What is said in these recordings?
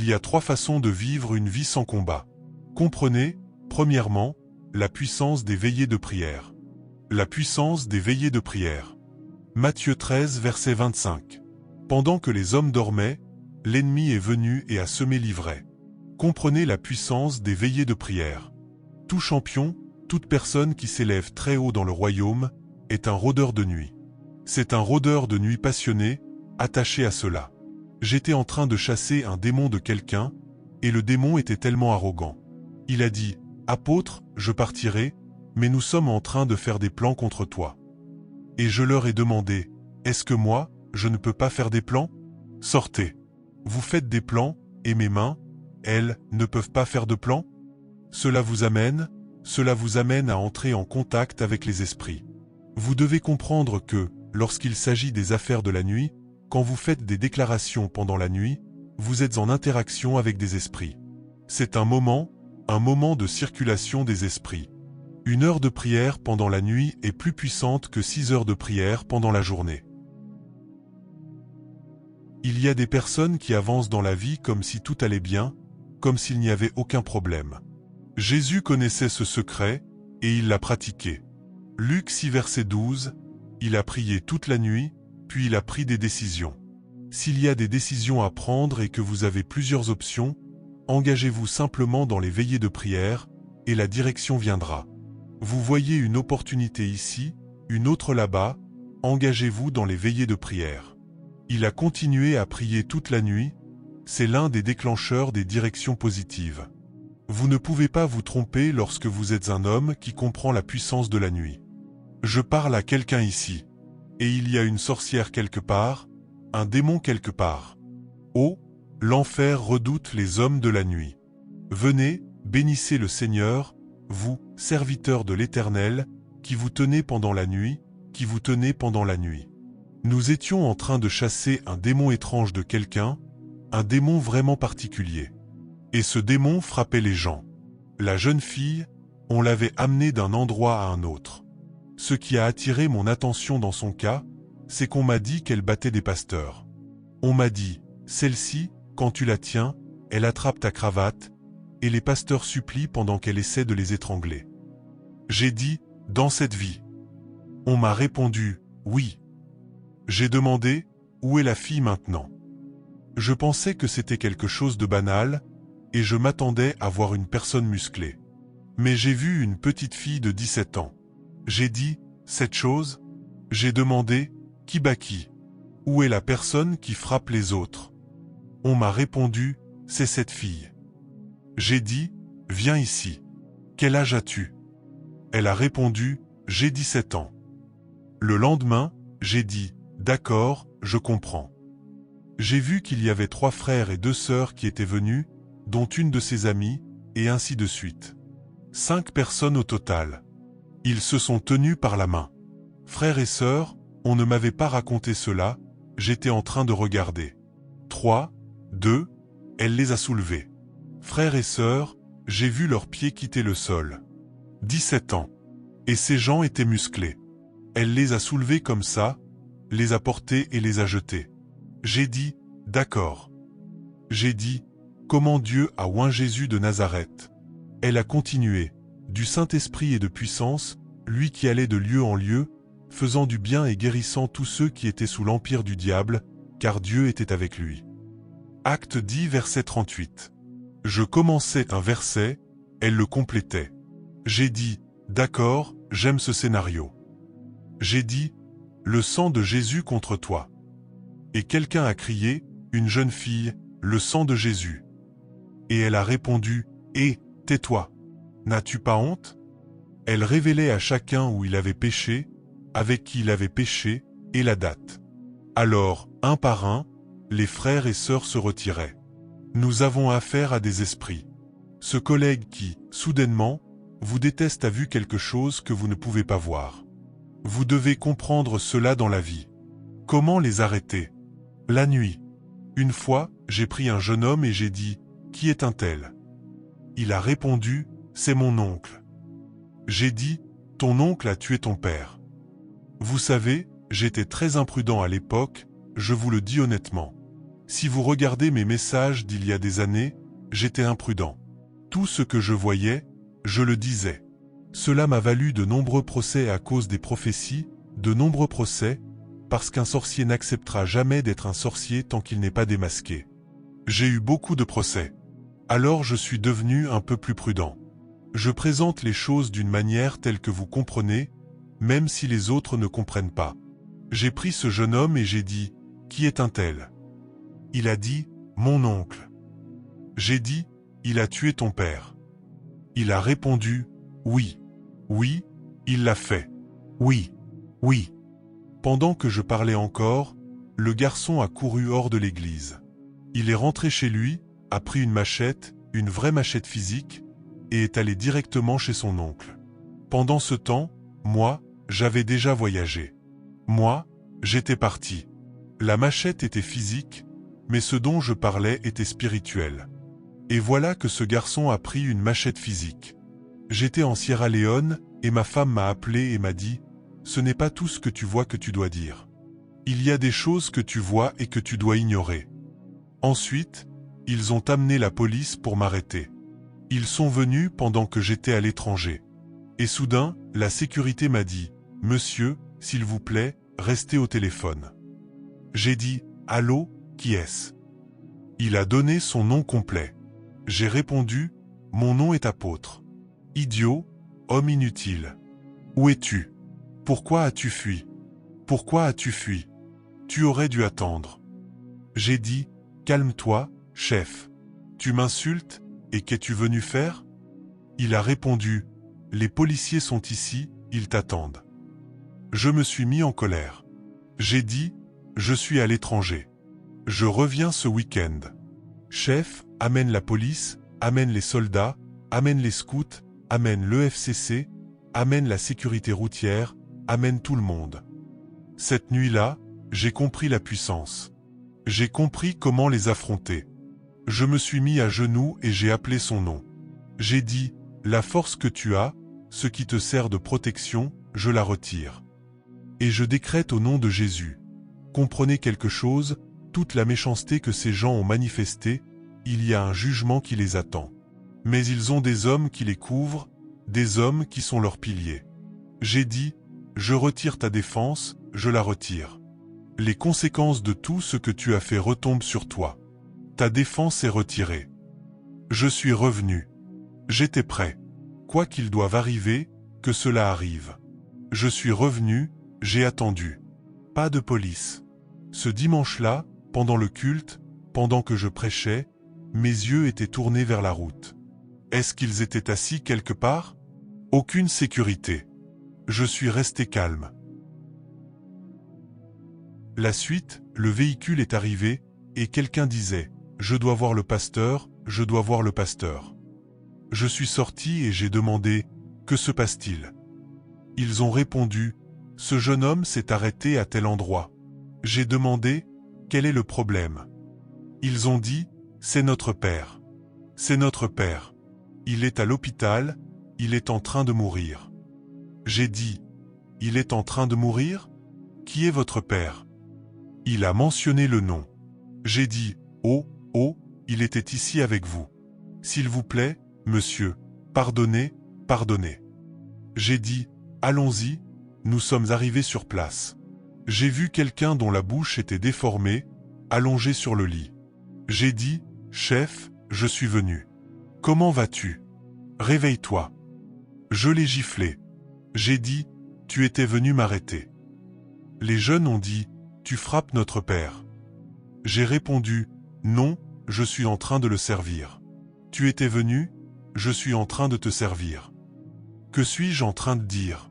y a 3 façons de vivre une vie sans combat. Comprenez, premièrement, la puissance des veillées de prière. La puissance des veillées de prière. Matthieu 13, verset 25. Pendant que les hommes dormaient, l'ennemi est venu et a semé l'ivraie. Comprenez la puissance des veillées de prière. Tout champion, toute personne qui s'élève très haut dans le royaume, est un rôdeur de nuit. C'est un rôdeur de nuit passionné, attaché à cela. J'étais en train de chasser un démon de quelqu'un, et le démon était tellement arrogant. Il a dit, « Apôtre, je partirai, mais nous sommes en train de faire des plans contre toi. » Et je leur ai demandé, « Est-ce que moi, je ne peux pas faire des plans? Sortez. Vous faites des plans, et mes mains, elles, ne peuvent pas faire de plans? Cela vous amène à entrer en contact avec les esprits. Vous devez comprendre que, lorsqu'il s'agit des affaires de la nuit, quand vous faites des déclarations pendant la nuit, vous êtes en interaction avec des esprits. C'est un moment de circulation des esprits. 1 heure de prière pendant la nuit est plus puissante que 6 heures de prière pendant la journée. Il y a des personnes qui avancent dans la vie comme si tout allait bien, comme s'il n'y avait aucun problème. Jésus connaissait ce secret, et il l'a pratiqué. Luc 6 verset 12, il a prié toute la nuit, puis il a pris des décisions. S'il y a des décisions à prendre et que vous avez plusieurs options, engagez-vous simplement dans les veillées de prière, et la direction viendra. Vous voyez une opportunité ici, une autre là-bas, engagez-vous dans les veillées de prière. Il a continué à prier toute la nuit, c'est l'un des déclencheurs des directions positives. Vous ne pouvez pas vous tromper lorsque vous êtes un homme qui comprend la puissance de la nuit. Je parle à quelqu'un ici. Et il y a une sorcière quelque part, un démon quelque part. Oh, l'enfer redoute les hommes de la nuit. Venez, bénissez le Seigneur, vous, serviteurs de l'Éternel, qui vous tenez pendant la nuit, qui vous tenez pendant la nuit. Nous étions en train de chasser un démon étrange de quelqu'un, un démon vraiment particulier. Et ce démon frappait les gens. La jeune fille, on l'avait amenée d'un endroit à un autre. Ce qui a attiré mon attention dans son cas, c'est qu'on m'a dit qu'elle battait des pasteurs. On m'a dit, celle-ci, quand tu la tiens, elle attrape ta cravate, et les pasteurs supplient pendant qu'elle essaie de les étrangler. J'ai dit, dans cette vie. On m'a répondu, oui. J'ai demandé, où est la fille maintenant? Je pensais que c'était quelque chose de banal, et je m'attendais à voir une personne musclée. Mais j'ai vu une petite fille de 17 ans. J'ai dit, cette chose? J'ai demandé, qui bat qui? Où est la personne qui frappe les autres? On m'a répondu, c'est cette fille. J'ai dit, viens ici. Quel âge as-tu? Elle a répondu, j'ai 17 ans. Le lendemain, j'ai dit, d'accord, je comprends. J'ai vu qu'il y avait 3 frères et 2 sœurs qui étaient venus, dont une de ses amies, et ainsi de suite. 5 personnes au total. Ils se sont tenus par la main. Frères et sœurs, on ne m'avait pas raconté cela, j'étais en train de regarder. 3, 2, elle les a soulevés. Frères et sœurs, j'ai vu leurs pieds quitter le sol. 17 ans. Et ces gens étaient musclés. Elle les a soulevés comme ça, les a portés et les a jetés. J'ai dit, d'accord. J'ai dit, comment Dieu a oint Jésus de Nazareth. Elle a continué, du Saint-Esprit et de puissance, lui qui allait de lieu en lieu, faisant du bien et guérissant tous ceux qui étaient sous l'empire du diable, car Dieu était avec lui. Acte 10 verset 38. Je commençais un verset, elle le complétait. J'ai dit, d'accord, j'aime ce scénario. J'ai dit, le sang de Jésus contre toi. Et quelqu'un a crié, une jeune fille, le sang de Jésus. Et elle a répondu, tais-toi. N'as-tu pas honte? Elle révélait à chacun où il avait péché, avec qui il avait péché, et la date. Alors, un par un, les frères et sœurs se retiraient. Nous avons affaire à des esprits. Ce collègue qui, soudainement, vous déteste a vu quelque chose que vous ne pouvez pas voir. Vous devez comprendre cela dans la vie. Comment les arrêter? La nuit. Une fois, j'ai pris un jeune homme et j'ai dit, « Qui est un tel ?» Il a répondu, « C'est mon oncle. » J'ai dit, « Ton oncle a tué ton père. » Vous savez, j'étais très imprudent à l'époque, je vous le dis honnêtement. Si vous regardez mes messages d'il y a des années, j'étais imprudent. Tout ce que je voyais, je le disais. Cela m'a valu de nombreux procès à cause des prophéties, de nombreux procès, parce qu'un sorcier n'acceptera jamais d'être un sorcier tant qu'il n'est pas démasqué. J'ai eu beaucoup de procès. Alors je suis devenu un peu plus prudent. Je présente les choses d'une manière telle que vous comprenez, même si les autres ne comprennent pas. J'ai pris ce jeune homme et j'ai dit, « Qui est un tel ?» Il a dit, « Mon oncle. » J'ai dit, « Il a tué ton père. » Il a répondu, « Oui. Oui, il l'a fait. Oui. Oui. » Pendant que je parlais encore, le garçon a couru hors de l'église. Il est rentré chez lui, a pris une machette, une vraie machette physique, et est allé directement chez son oncle. Pendant ce temps, moi, j'avais déjà voyagé. Moi, j'étais parti. La machette était physique, mais ce dont je parlais était spirituel. Et voilà que ce garçon a pris une machette physique. J'étais en Sierra Leone, et ma femme m'a appelé et m'a dit, « Ce n'est pas tout ce que tu vois que tu dois dire. Il y a des choses que tu vois et que tu dois ignorer. » Ensuite, ils ont amené la police pour m'arrêter. Ils sont venus pendant que j'étais à l'étranger. Et soudain, la sécurité m'a dit, « Monsieur, s'il vous plaît, restez au téléphone. » J'ai dit, « Allô, qui est-ce » Il a donné son nom complet. J'ai répondu, « Mon nom est apôtre. » Idiot, homme inutile. Où es-tu? Pourquoi as-tu fui? Pourquoi as-tu fui? Tu aurais dû attendre. J'ai dit, « Calme-toi, chef. Tu m'insultes, et qu'es-tu venu faire ?» Il a répondu, « Les policiers sont ici, ils t'attendent. » Je me suis mis en colère. J'ai dit, « Je suis à l'étranger. Je reviens ce week-end. Chef, amène la police, amène les soldats, amène les scouts, amène l'EFCC, amène la sécurité routière, amène tout le monde. » Cette nuit-là, j'ai compris la puissance. J'ai compris comment les affronter. Je me suis mis à genoux et j'ai appelé son nom. J'ai dit, « La force que tu as, ce qui te sert de protection, je la retire. Et je décrète au nom de Jésus. Comprenez quelque chose, toute la méchanceté que ces gens ont manifestée, il y a un jugement qui les attend. Mais ils ont des hommes qui les couvrent, des hommes qui sont leurs piliers. J'ai dit, je retire ta défense, je la retire. Les conséquences de tout ce que tu as fait retombent sur toi. Ta défense est retirée. Je suis revenu. J'étais prêt. Quoi qu'il doive arriver, que cela arrive. Je suis revenu, j'ai attendu. Pas de police. Ce dimanche-là, pendant le culte, pendant que je prêchais, mes yeux étaient tournés vers la route. Est-ce qu'ils étaient assis quelque part? Aucune sécurité. Je suis resté calme. La suite, le véhicule est arrivé, et quelqu'un disait, « Je dois voir le pasteur, je dois voir le pasteur. » Je suis sorti et j'ai demandé, « Que se passe-t-il » Ils ont répondu, « Ce jeune homme s'est arrêté à tel endroit. » J'ai demandé, « Quel est le problème » Ils ont dit, « C'est notre père. C'est notre père. Il est à l'hôpital, il est en train de mourir. » J'ai dit, « Il est en train de mourir? Qui est votre père » Il a mentionné le nom. J'ai dit, « Oh, oh, il était ici avec vous. S'il vous plaît, monsieur, pardonnez, pardonnez. » J'ai dit, « Allons-y, nous sommes arrivés sur place. » J'ai vu quelqu'un dont la bouche était déformée, allongé sur le lit. J'ai dit, « Chef, je suis venu. Comment vas-tu? Réveille-toi. » Je l'ai giflé. J'ai dit, « Tu étais venu m'arrêter. » Les jeunes ont dit, « Tu frappes notre père. » J'ai répondu, « Non, je suis en train de le servir. » Tu étais venu, je suis en train de te servir. Que suis-je en train de dire?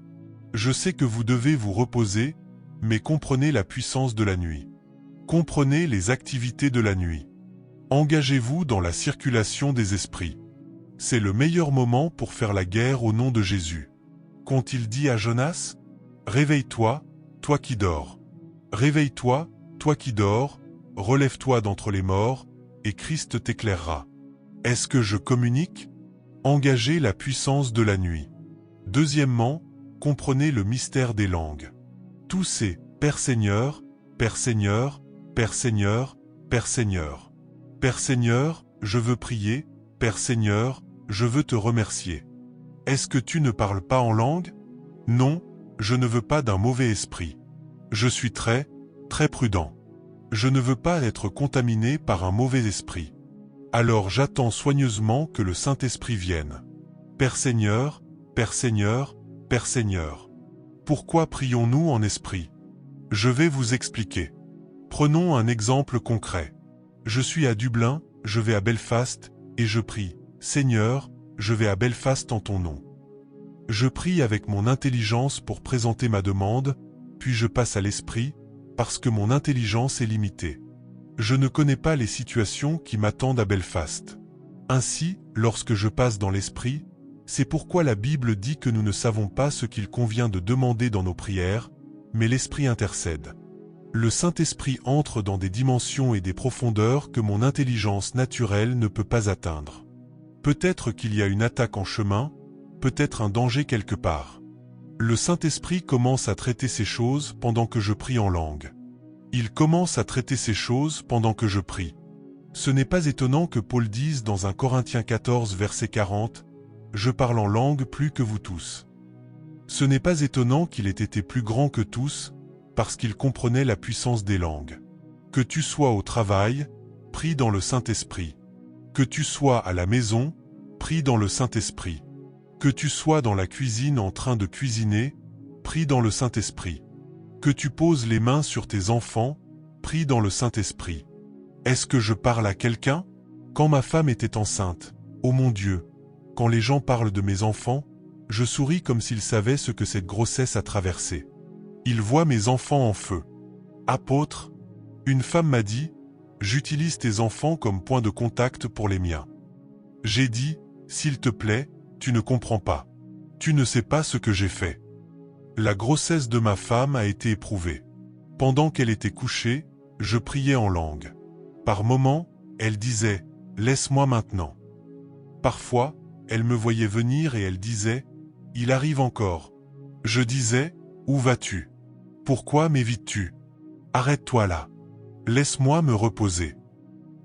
Je sais que vous devez vous reposer, mais comprenez la puissance de la nuit. Comprenez les activités de la nuit. Engagez-vous dans la circulation des esprits. C'est le meilleur moment pour faire la guerre au nom de Jésus. Qu'ont-ils dit à Jonas? Réveille-toi, toi qui dors. Réveille-toi, toi qui dors, relève-toi d'entre les morts, et Christ t'éclairera. Est-ce que je communique? Engagez la puissance de la nuit. Deuxièmement, comprenez le mystère des langues. Tous ces « Père Seigneur, Père Seigneur, Père Seigneur » Père Seigneur. Père Seigneur, je veux prier, Père Seigneur, je veux te remercier. Est-ce que tu ne parles pas en langue? Non, je ne veux pas d'un mauvais esprit. Je suis très prudent. Je ne veux pas être contaminé par un mauvais esprit. Alors j'attends soigneusement que le Saint-Esprit vienne. Père Seigneur, Père Seigneur, Père Seigneur. Pourquoi prions-nous en esprit? Je vais vous expliquer. Prenons un exemple concret. Je suis à Dublin, je vais à Belfast, et je prie, Seigneur, je vais à Belfast en ton nom. Je prie avec mon intelligence pour présenter ma demande, puis je passe à l'esprit, parce que mon intelligence est limitée. Je ne connais pas les situations qui m'attendent à Belfast. Ainsi, lorsque je passe dans l'esprit, c'est pourquoi la Bible dit que nous ne savons pas ce qu'il convient de demander dans nos prières, mais l'Esprit intercède. Le Saint-Esprit entre dans des dimensions et des profondeurs que mon intelligence naturelle ne peut pas atteindre. Peut-être qu'il y a une attaque en chemin, peut-être un danger quelque part. Le Saint-Esprit commence à traiter ces choses pendant que je prie en langue. Il commence à traiter ces choses pendant que je prie. Ce n'est pas étonnant que Paul dise dans 1 Corinthiens 14 verset 40, « Je parle en langue plus que vous tous ». Ce n'est pas étonnant qu'il ait été plus grand que tous, parce qu'il comprenait la puissance des langues. Que tu sois au travail, prie dans le Saint-Esprit. Que tu sois à la maison, prie dans le Saint-Esprit. Que tu sois dans la cuisine en train de cuisiner, prie dans le Saint-Esprit. Que tu poses les mains sur tes enfants, prie dans le Saint-Esprit. Est-ce que je parle à quelqu'un? Quand ma femme était enceinte, ô mon Dieu, quand les gens parlent de mes enfants, je souris comme s'ils savaient ce que cette grossesse a traversé. Ils voient mes enfants en feu. Apôtre, une femme m'a dit, j'utilise tes enfants comme point de contact pour les miens. J'ai dit, s'il te plaît, tu ne comprends pas. Tu ne sais pas ce que j'ai fait. La grossesse de ma femme a été éprouvée. Pendant qu'elle était couchée, je priais en langue. Par moments, elle disait, laisse-moi maintenant. Parfois, elle me voyait venir et elle disait, il arrive encore. Je disais, où vas-tu? Pourquoi m'évites-tu? Arrête-toi là. Laisse-moi me reposer.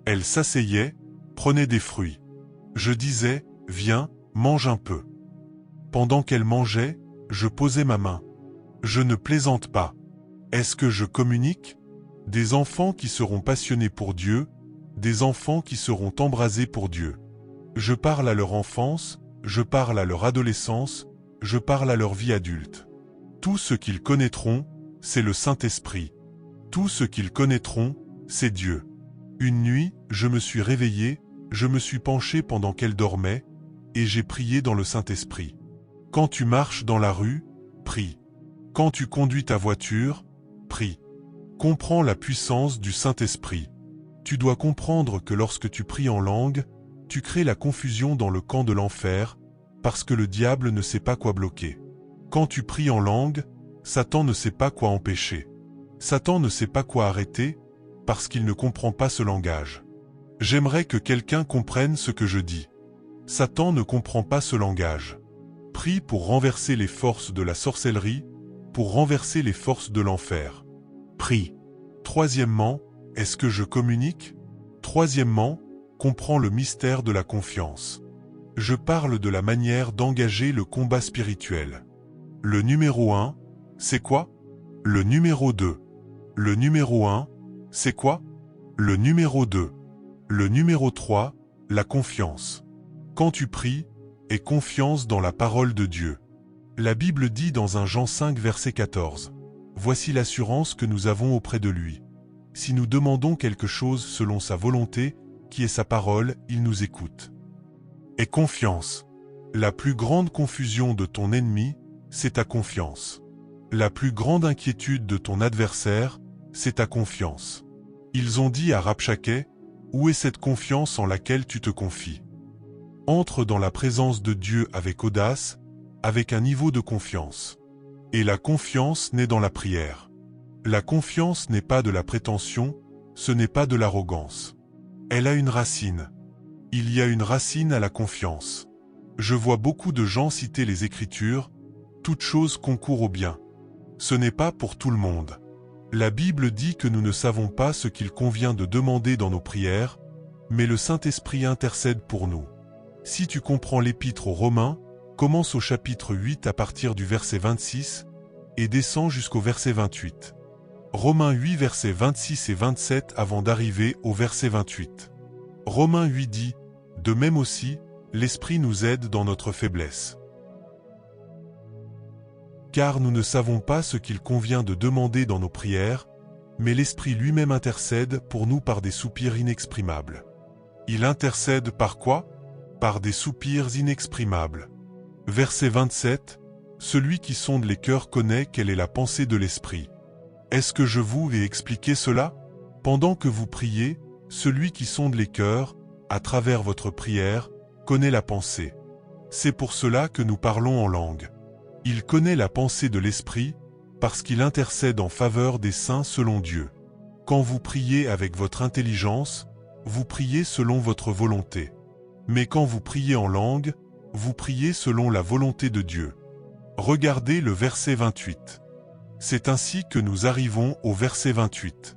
Elle s'asseyait, prenait des fruits. Je disais, viens, mange un peu. Pendant qu'elle mangeait, je posais ma main. Je ne plaisante pas. Est-ce que je communique? Des enfants qui seront passionnés pour Dieu, des enfants qui seront embrasés pour Dieu. Je parle à leur enfance, je parle à leur adolescence, je parle à leur vie adulte. Tout ce qu'ils connaîtront, c'est le Saint-Esprit. Tout ce qu'ils connaîtront, c'est Dieu. Une nuit, je me suis réveillé, je me suis penché pendant qu'elle dormait, et j'ai prié dans le Saint-Esprit. Quand tu marches dans la rue, prie. Quand tu conduis ta voiture, prie. Comprends la puissance du Saint-Esprit. Tu dois comprendre que lorsque tu pries en langue, tu crées la confusion dans le camp de l'enfer, parce que le diable ne sait pas quoi bloquer. Quand tu pries en langue, Satan ne sait pas quoi empêcher. Satan ne sait pas quoi arrêter, parce qu'il ne comprend pas ce langage. J'aimerais que quelqu'un comprenne ce que je dis. Satan ne comprend pas ce langage. Prie pour renverser les forces de la sorcellerie, pour renverser les forces de l'enfer. Prie. Troisièmement, est-ce que je communique? Troisièmement, comprends le mystère de la confiance. Je parle de la manière d'engager le combat spirituel. Le numéro 1, c'est quoi? Le numéro 2. Le numéro 1, c'est quoi? Le numéro 2. Le numéro 3, la confiance. Quand tu pries, aie confiance dans la parole de Dieu. La Bible dit dans 1 Jean 5 verset 14, « Voici l'assurance que nous avons auprès de lui. Si nous demandons quelque chose selon sa volonté, qui est sa parole, il nous écoute. » Aie confiance. La plus grande confusion de ton ennemi, c'est ta confiance. La plus grande inquiétude de ton adversaire, c'est ta confiance. Ils ont dit à Rabshakeh, « Où est cette confiance en laquelle tu te confies ?» Entre dans la présence de Dieu avec audace, avec un niveau de confiance. Et la confiance naît dans la prière. La confiance n'est pas de la prétention, ce n'est pas de l'arrogance. Elle a une racine. Il y a une racine à la confiance. Je vois beaucoup de gens citer les Écritures, « Toute chose concourt au bien ». Ce n'est pas pour tout le monde. La Bible dit que nous ne savons pas ce qu'il convient de demander dans nos prières, mais le Saint-Esprit intercède pour nous. Si tu comprends l'épître aux Romains, commence au chapitre 8 à partir du verset 26 et descend jusqu'au verset 28. Romains 8 versets 26 et 27 avant d'arriver au verset 28. Romains 8 dit, « De même aussi, l'Esprit nous aide dans notre faiblesse. Car nous ne savons pas ce qu'il convient de demander dans nos prières, mais l'Esprit lui-même intercède pour nous par des soupirs inexprimables. » Il intercède par quoi? Par des soupirs inexprimables. Verset 27, « Celui qui sonde les cœurs connaît quelle est la pensée de l'Esprit. » Est-ce que je vous ai expliqué cela? Pendant que vous priez, celui qui sonde les cœurs, à travers votre prière, connaît la pensée. C'est pour cela que nous parlons en langue. Il connaît la pensée de l'Esprit, parce qu'il intercède en faveur des saints selon Dieu. Quand vous priez avec votre intelligence, vous priez selon votre volonté. Mais quand vous priez en langue, vous priez selon la volonté de Dieu. Regardez le verset 28. C'est ainsi que nous arrivons au verset 28.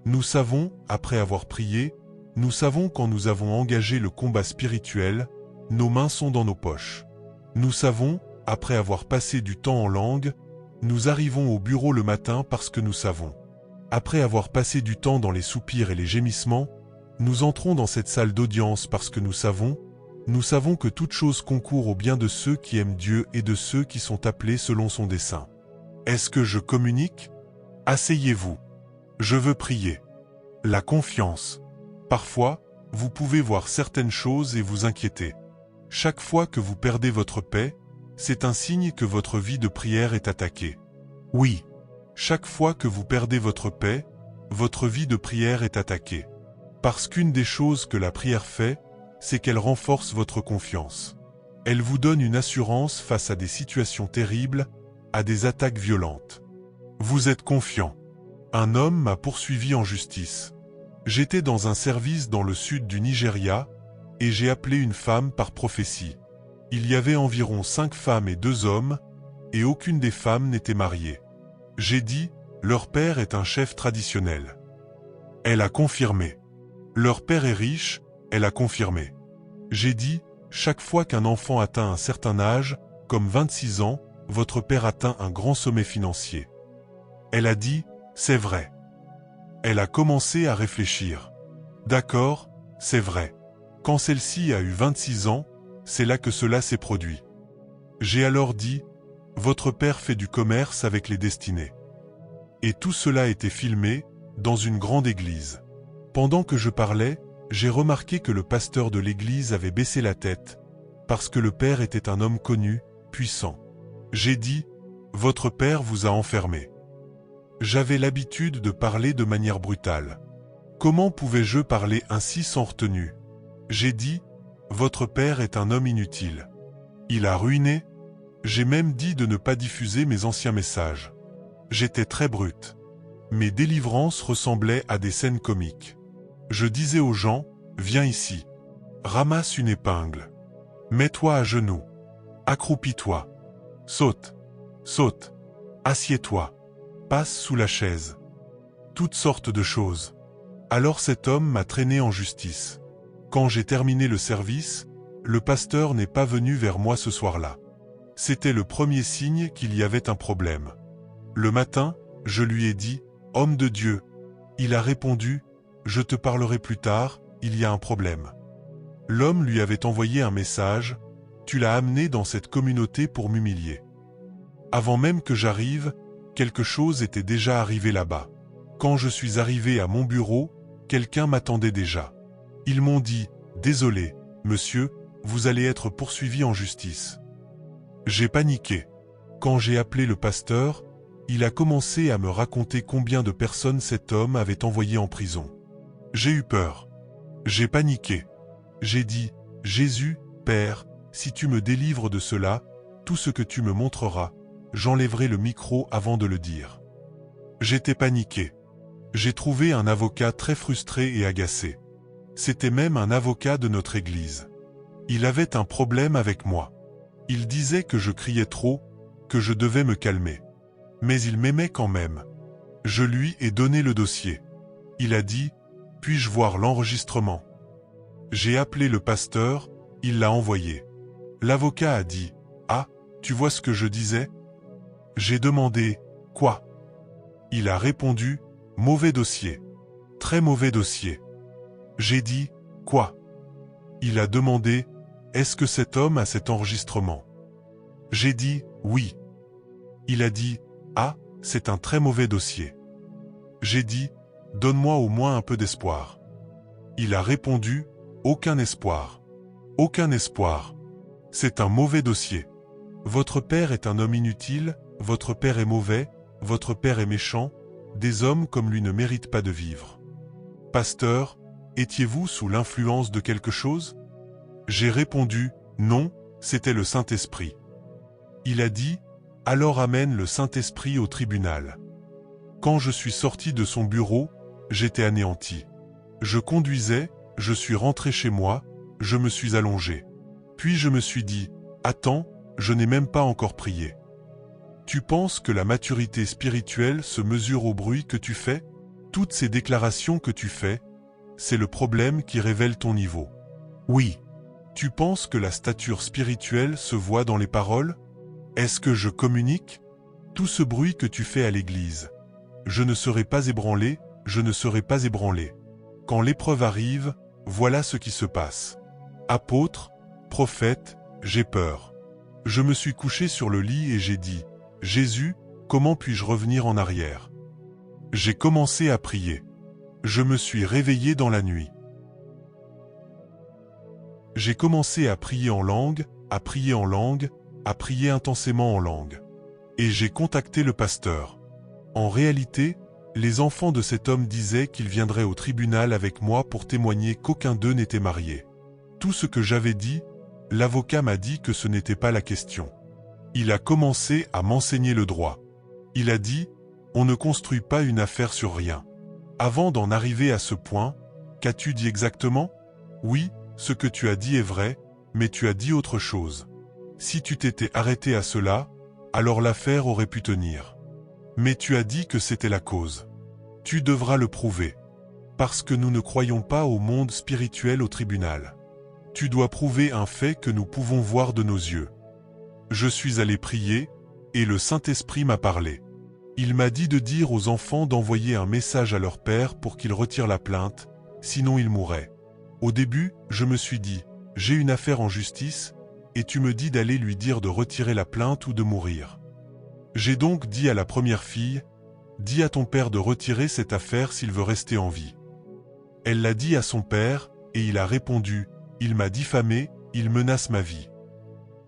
Nous savons, après avoir prié, nous savons quand nous avons engagé le combat spirituel, nos mains sont dans nos poches. Nous savons, après avoir passé du temps en langue, nous arrivons au bureau le matin parce que nous savons. Après avoir passé du temps dans les soupirs et les gémissements, nous entrons dans cette salle d'audience parce que nous savons que toute chose concourt au bien de ceux qui aiment Dieu et de ceux qui sont appelés selon son dessein. Est-ce que je communique? Asseyez-vous. Je veux prier. La confiance. Parfois, vous pouvez voir certaines choses et vous inquiéter. Chaque fois que vous perdez votre paix, c'est un signe que votre vie de prière est attaquée. Oui. Chaque fois que vous perdez votre paix, votre vie de prière est attaquée. Parce qu'une des choses que la prière fait, c'est qu'elle renforce votre confiance. Elle vous donne une assurance face à des situations terribles, à des attaques violentes. Vous êtes confiant. Un homme m'a poursuivi en justice. J'étais dans un service dans le sud du Nigeria, et j'ai appelé une femme par prophétie. Il y avait environ 5 femmes et 2 hommes, et aucune des femmes n'était mariée. J'ai dit, leur père est un chef traditionnel. Elle a confirmé. Leur père est riche, elle a confirmé. J'ai dit, chaque fois qu'un enfant atteint un certain âge, comme 26 ans, votre père atteint un grand sommet financier. Elle a dit, c'est vrai. Elle a commencé à réfléchir. D'accord, c'est vrai. Quand celle-ci a eu 26 ans, c'est là que cela s'est produit. J'ai alors dit, votre père fait du commerce avec les destinées. Et tout cela était filmé, dans une grande église. Pendant que je parlais, j'ai remarqué que le pasteur de l'église avait baissé la tête, parce que le père était un homme connu, puissant. J'ai dit, votre père vous a enfermé. J'avais l'habitude de parler de manière brutale. Comment pouvais-je parler ainsi sans retenue? J'ai dit, votre père est un homme inutile. Il a ruiné. J'ai même dit de ne pas diffuser mes anciens messages. J'étais très brute. Mes délivrances ressemblaient à des scènes comiques. Je disais aux gens, viens ici. Ramasse une épingle. Mets-toi à genoux. Accroupis-toi. Saute. Saute. Assieds-toi. Passe sous la chaise. Toutes sortes de choses. Alors cet homme m'a traîné en justice. Quand j'ai terminé le service, le pasteur n'est pas venu vers moi ce soir-là. C'était le premier signe qu'il y avait un problème. Le matin, je lui ai dit, « Homme de Dieu », il a répondu, « Je te parlerai plus tard, il y a un problème ». L'homme lui avait envoyé un message, « Tu l'as amené dans cette communauté pour m'humilier ». Avant même que j'arrive, quelque chose était déjà arrivé là-bas. Quand je suis arrivé à mon bureau, quelqu'un m'attendait déjà. Ils m'ont dit, « Désolé, monsieur, vous allez être poursuivi en justice ». J'ai paniqué. Quand j'ai appelé le pasteur, il a commencé à me raconter combien de personnes cet homme avait envoyé en prison. J'ai eu peur. J'ai paniqué. J'ai dit, « Jésus, Père, si tu me délivres de cela, tout ce que tu me montreras, j'enlèverai le micro avant de le dire. » J'étais paniqué. J'ai trouvé un avocat très frustré et agacé. C'était même un avocat de notre église. Il avait un problème avec moi. Il disait que je criais trop, que je devais me calmer. Mais il m'aimait quand même. Je lui ai donné le dossier. Il a dit, puis-je voir l'enregistrement? J'ai appelé le pasteur, il l'a envoyé. L'avocat a dit, ah, tu vois ce que je disais? J'ai demandé, quoi? Il a répondu, mauvais dossier. Très mauvais dossier. J'ai dit, quoi? Il a demandé, est-ce que cet homme a cet enregistrement? J'ai dit, oui. Il a dit, ah, c'est un très mauvais dossier. J'ai dit, donne-moi au moins un peu d'espoir. Il a répondu, aucun espoir. Aucun espoir. C'est un mauvais dossier. Votre père est un homme inutile, votre père est mauvais, votre père est méchant, des hommes comme lui ne méritent pas de vivre. Pasteur, étiez-vous sous l'influence de quelque chose? J'ai répondu, non, c'était le Saint-Esprit. Il a dit, alors amène le Saint-Esprit au tribunal. Quand je suis sorti de son bureau, j'étais anéanti. Je conduisais, je suis rentré chez moi, je me suis allongé. Puis je me suis dit, attends, je n'ai même pas encore prié. Tu penses que la maturité spirituelle se mesure au bruit que tu fais? Toutes ces déclarations que tu fais, c'est le problème qui révèle ton niveau. Oui. Tu penses que la stature spirituelle se voit dans les paroles? Est-ce que je communique? Tout ce bruit que tu fais à l'église. Je ne serai pas ébranlé, je ne serai pas ébranlé. Quand l'épreuve arrive, voilà ce qui se passe. Apôtre, prophète, j'ai peur. Je me suis couché sur le lit et j'ai dit, Jésus, comment puis-je revenir en arrière? J'ai commencé à prier. Je me suis réveillé dans la nuit. J'ai commencé à prier en langue, à prier en langue, à prier intensément en langue. Et j'ai contacté le pasteur. En réalité, les enfants de cet homme disaient qu'ils viendraient au tribunal avec moi pour témoigner qu'aucun d'eux n'était marié. Tout ce que j'avais dit, l'avocat m'a dit que ce n'était pas la question. Il a commencé à m'enseigner le droit. Il a dit, on ne construit pas une affaire sur rien. Avant d'en arriver à ce point, qu'as-tu dit exactement? Oui, ce que tu as dit est vrai, mais tu as dit autre chose. Si tu t'étais arrêté à cela, alors l'affaire aurait pu tenir. Mais tu as dit que c'était la cause. Tu devras le prouver. Parce que nous ne croyons pas au monde spirituel au tribunal. Tu dois prouver un fait que nous pouvons voir de nos yeux. Je suis allé prier, et le Saint-Esprit m'a parlé. Il m'a dit de dire aux enfants d'envoyer un message à leur père pour qu'ils retirent la plainte, sinon ils mourraient. Au début, je me suis dit, j'ai une affaire en justice, et tu me dis d'aller lui dire de retirer la plainte ou de mourir. J'ai donc dit à la première fille, dis à ton père de retirer cette affaire s'il veut rester en vie. Elle l'a dit à son père, et il a répondu, il m'a diffamé, il menace ma vie.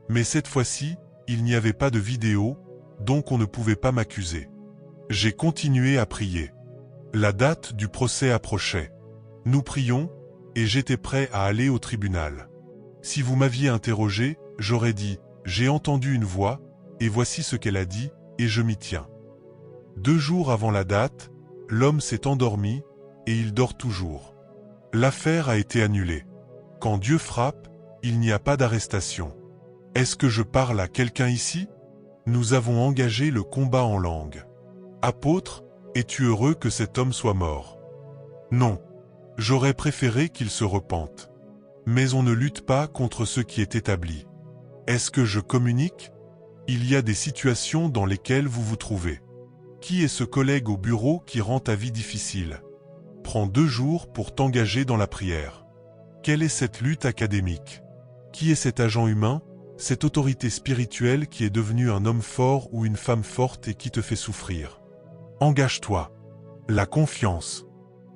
Mais cette fois-ci, il n'y avait pas de vidéo, donc on ne pouvait pas m'accuser. J'ai continué à prier. La date du procès approchait. Nous prions, et j'étais prêt à aller au tribunal. Si vous m'aviez interrogé, j'aurais dit, j'ai entendu une voix, et voici ce qu'elle a dit, et je m'y tiens. 2 jours avant la date, l'homme s'est endormi, et il dort toujours. L'affaire a été annulée. Quand Dieu frappe, il n'y a pas d'arrestation. Est-ce que je parle à quelqu'un ici? Nous avons engagé le combat en langue. Apôtre, es-tu heureux que cet homme soit mort? Non. J'aurais préféré qu'il se repente. Mais on ne lutte pas contre ce qui est établi. Est-ce que je communique? Il y a des situations dans lesquelles vous vous trouvez. Qui est ce collègue au bureau qui rend ta vie difficile? Prends 2 jours pour t'engager dans la prière. Quelle est cette lutte académique? Qui est cet agent humain, cette autorité spirituelle qui est devenue un homme fort ou une femme forte et qui te fait souffrir? Engage-toi. La confiance.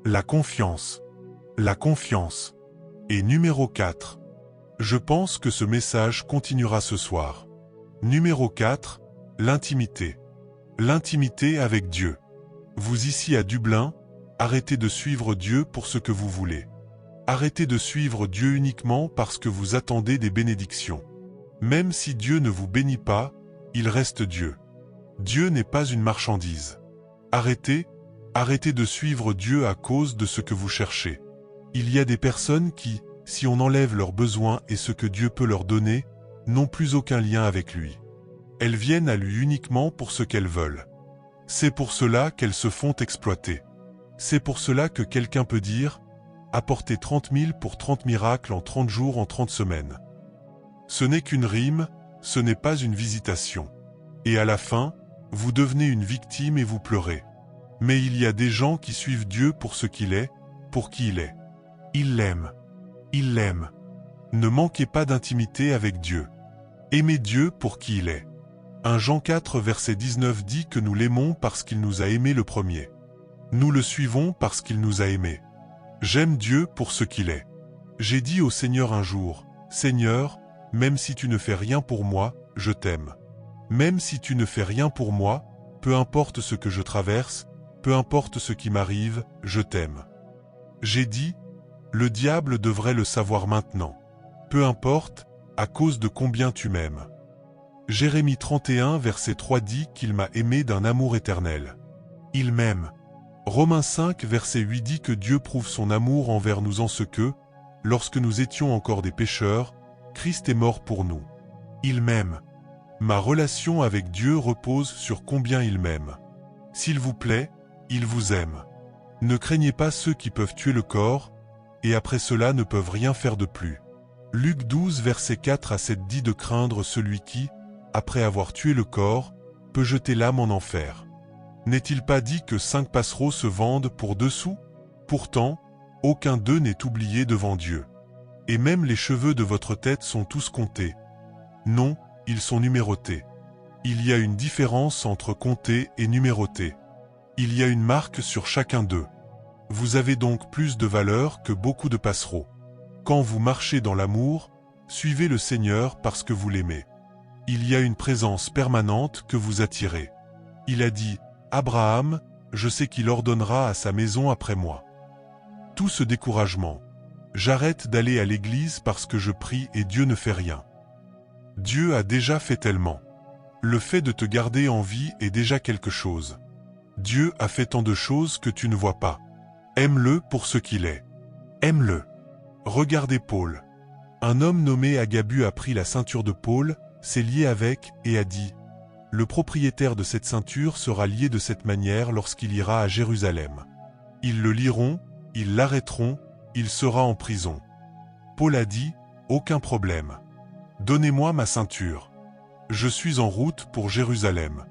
La confiance. La confiance. Et numéro 4. Je pense que ce message continuera ce soir. Numéro 4. L'intimité. L'intimité avec Dieu. Vous ici à Dublin, arrêtez de suivre Dieu pour ce que vous voulez. Arrêtez de suivre Dieu uniquement parce que vous attendez des bénédictions. Même si Dieu ne vous bénit pas, il reste Dieu. Dieu n'est pas une marchandise. Arrêtez de suivre Dieu à cause de ce que vous cherchez. Il y a des personnes qui, si on enlève leurs besoins et ce que Dieu peut leur donner, n'ont plus aucun lien avec lui. Elles viennent à lui uniquement pour ce qu'elles veulent. C'est pour cela qu'elles se font exploiter. C'est pour cela que quelqu'un peut dire « apporter 30 000 pour 30 miracles en 30 jours en 30 semaines ». Ce n'est qu'une rime, ce n'est pas une visitation. Et à la fin, vous devenez une victime et vous pleurez. Mais il y a des gens qui suivent Dieu pour ce qu'il est, pour qui il est. Ils l'aiment. Ils l'aiment. Ne manquez pas d'intimité avec Dieu. Aimez Dieu pour qui il est. 1 Jean 4 verset 19 dit que nous l'aimons parce qu'il nous a aimés le premier. Nous le suivons parce qu'il nous a aimés. J'aime Dieu pour ce qu'il est. J'ai dit au Seigneur un jour, « Seigneur, même si tu ne fais rien pour moi, je t'aime. Même si tu ne fais rien pour moi, peu importe ce que je traverse, peu importe ce qui m'arrive, je t'aime. » J'ai dit, le diable devrait le savoir maintenant. Peu importe, à cause de combien tu m'aimes. Jérémie 31 verset 3 dit qu'il m'a aimé d'un amour éternel. Il m'aime. Romains 5 verset 8 dit que Dieu prouve son amour envers nous en ce que, lorsque nous étions encore des pécheurs, Christ est mort pour nous. Il m'aime. Ma relation avec Dieu repose sur combien il m'aime. S'il vous plaît, il vous aime. Ne craignez pas ceux qui peuvent tuer le corps, et après cela ne peuvent rien faire de plus. Luc 12 verset 4 à 7 dit de craindre celui qui, après avoir tué le corps, peut jeter l'âme en enfer. N'est-il pas dit que 5 passereaux se vendent pour 2 sous? Pourtant, aucun d'eux n'est oublié devant Dieu. Et même les cheveux de votre tête sont tous comptés. Non, ils sont numérotés. Il y a une différence entre compter et numéroter. Il y a une marque sur chacun d'eux. Vous avez donc plus de valeur que beaucoup de passereaux. Quand vous marchez dans l'amour, suivez le Seigneur parce que vous l'aimez. Il y a une présence permanente que vous attirez. Il a dit, « Abraham, je sais qu'il ordonnera à sa maison après moi. » Tout ce découragement. J'arrête d'aller à l'église parce que je prie et Dieu ne fait rien. Dieu a déjà fait tellement. Le fait de te garder en vie est déjà quelque chose. Dieu a fait tant de choses que tu ne vois pas. Aime-le pour ce qu'il est. Aime-le. Regardez Paul. Un homme nommé Agabu a pris la ceinture de Paul, s'est lié avec, et a dit, « Le propriétaire de cette ceinture sera lié de cette manière lorsqu'il ira à Jérusalem. Ils le lieront, ils l'arrêteront, il sera en prison. » Paul a dit, « Aucun problème. Donnez-moi ma ceinture. Je suis en route pour Jérusalem. »